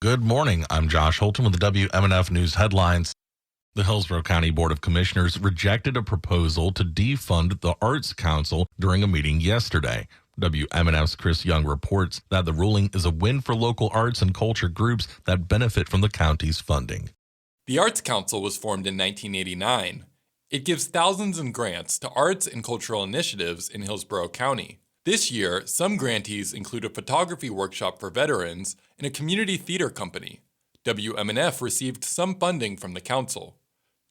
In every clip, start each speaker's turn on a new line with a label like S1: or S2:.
S1: Good morning. I'm Josh Holton with the WMNF News headlines. The Hillsborough County Board of Commissioners rejected a proposal to defund the Arts Council during a meeting yesterday. WMNF's Chris Young reports that the ruling is a win for local arts and culture groups that benefit from the county's funding.
S2: The Arts Council was formed in 1989. It gives thousands in grants to arts and cultural initiatives in Hillsborough County. This year, some grantees include a photography workshop for veterans and a community theater company. WMNF received some funding from the council.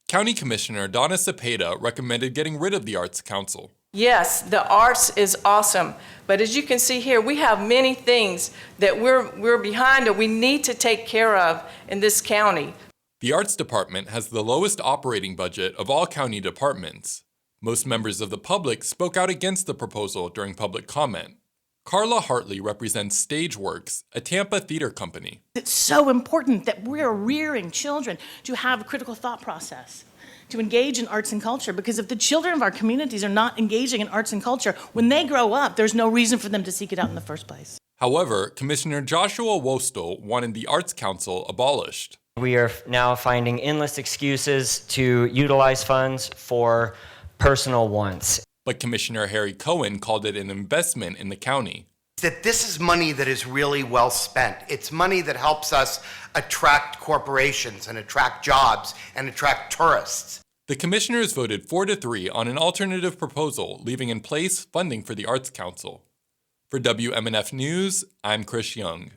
S2: County Commissioner Donna Cepeda recommended getting rid of the Arts Council.
S3: Yes, the arts is awesome, but as you can see here, we have many things that we're behind that we need to take care of in this county.
S2: The Arts Department has the lowest operating budget of all county departments. Most members of the public spoke out against the proposal during public comment. Carla Hartley represents Stageworks, a Tampa theater company.
S4: It's so important that we're rearing children to have a critical thought process, to engage in arts and culture, because if the children of our communities are not engaging in arts and culture, when they grow up, there's no reason for them to seek it out in the first place.
S2: However, Commissioner Joshua Wostel wanted the Arts Council abolished.
S5: We are now finding endless excuses to utilize funds for personal wants.
S2: But Commissioner Harry Cohen called it an investment in the county.
S6: That this is money that is really well spent. It's money that helps us attract corporations and attract jobs and attract tourists.
S2: The commissioners voted 4-3 on an alternative proposal, leaving in place funding for the Arts Council. For WMNF News, I'm Chris Young.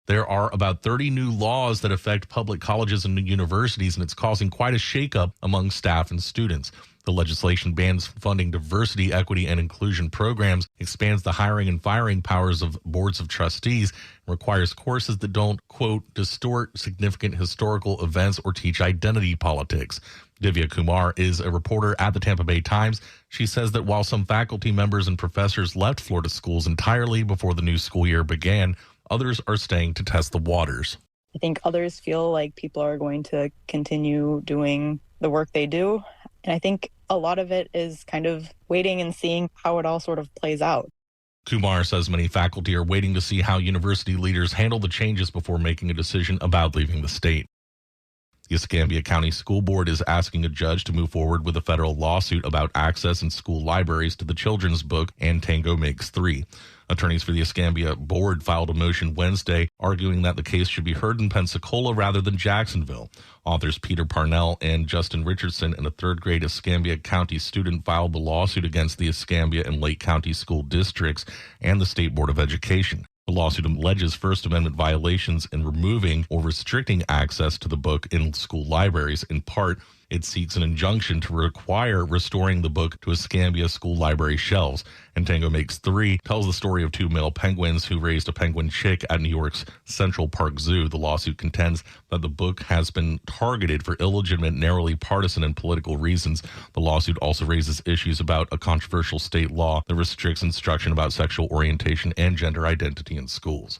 S1: There are about 30 new laws that affect public colleges and universities, and it's causing quite a shakeup among staff and students. The legislation bans funding diversity, equity, and inclusion programs, expands the hiring and firing powers of boards of trustees, and requires courses that don't, quote, distort significant historical events or teach identity politics. Divya Kumar is a reporter at the Tampa Bay Times. She says that while some faculty members and professors left Florida schools entirely before the new school year began, others are staying to test the waters.
S7: I think others feel like people are going to continue doing the work they do. And I think a lot of it is kind of waiting and seeing how it all sort of plays out.
S1: Kumar says many faculty are waiting to see how university leaders handle the changes before making a decision about leaving the state. The Escambia County School Board is asking a judge to move forward with a federal lawsuit about access in school libraries to the children's book And Tango Makes Three. Attorneys for the Escambia Board filed a motion Wednesday arguing that the case should be heard in Pensacola rather than Jacksonville. Authors Peter Parnell and Justin Richardson and a third-grade Escambia County student filed the lawsuit against the Escambia and Lake County school districts and the State Board of Education. The lawsuit alleges First Amendment violations in removing or restricting access to the book in school libraries. In part, it seeks an injunction to require restoring the book to Escambia school library shelves. And Tango Makes Three tells the story of two male penguins who raised a penguin chick at New York's Central Park Zoo. The lawsuit contends that the book has been targeted for illegitimate, narrowly partisan and political reasons. The lawsuit also raises issues about a controversial state law that restricts instruction about sexual orientation and gender identity in schools.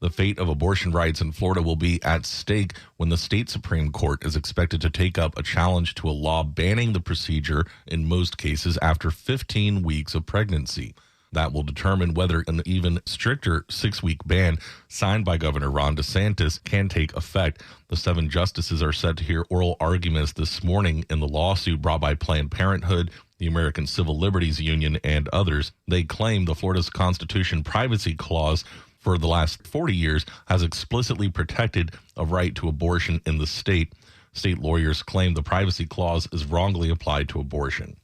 S1: The fate of abortion rights in Florida will be at stake when the state Supreme Court is expected to take up a challenge to a law banning the procedure in most cases after 15 weeks of pregnancy. That will determine whether an even stricter 6-week ban signed by Governor Ron DeSantis can take effect. The 7 justices are set to hear oral arguments this morning in the lawsuit brought by Planned Parenthood, the American Civil Liberties Union, and others. They claim the Florida's Constitution privacy clause for the last 40 years has explicitly protected a right to abortion in the state. State lawyers claim the privacy clause is wrongly applied to abortion.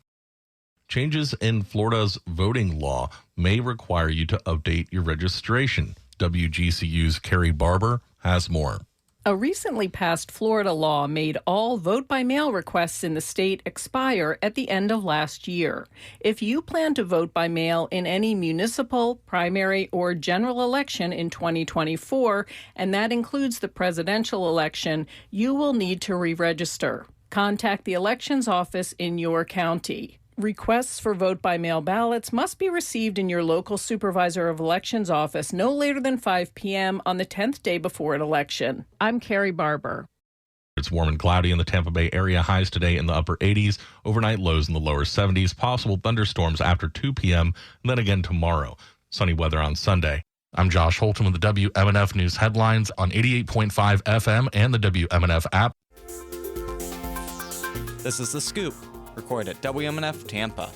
S1: Changes in Florida's voting law may require you to update your registration. WGCU's Carrie Barber has more.
S8: A recently passed Florida law made all vote-by-mail requests in the state expire at the end of last year. If you plan to vote by mail in any municipal, primary, or general election in 2024, and that includes the presidential election, you will need to re-register. Contact the elections office in your county. Requests for vote-by-mail ballots must be received in your local supervisor of elections office no later than 5 p.m. on the 10th day before an election. I'm Carrie Barber.
S1: It's warm and cloudy in the Tampa Bay area. Highs today in the upper 80s, overnight lows in the lower 70s, possible thunderstorms after 2 p.m., and then again tomorrow. Sunny weather on Sunday. I'm Josh Holton with the WMNF News headlines on 88.5 FM and the WMNF app.
S9: This is The Scoop, recorded at WMNF Tampa.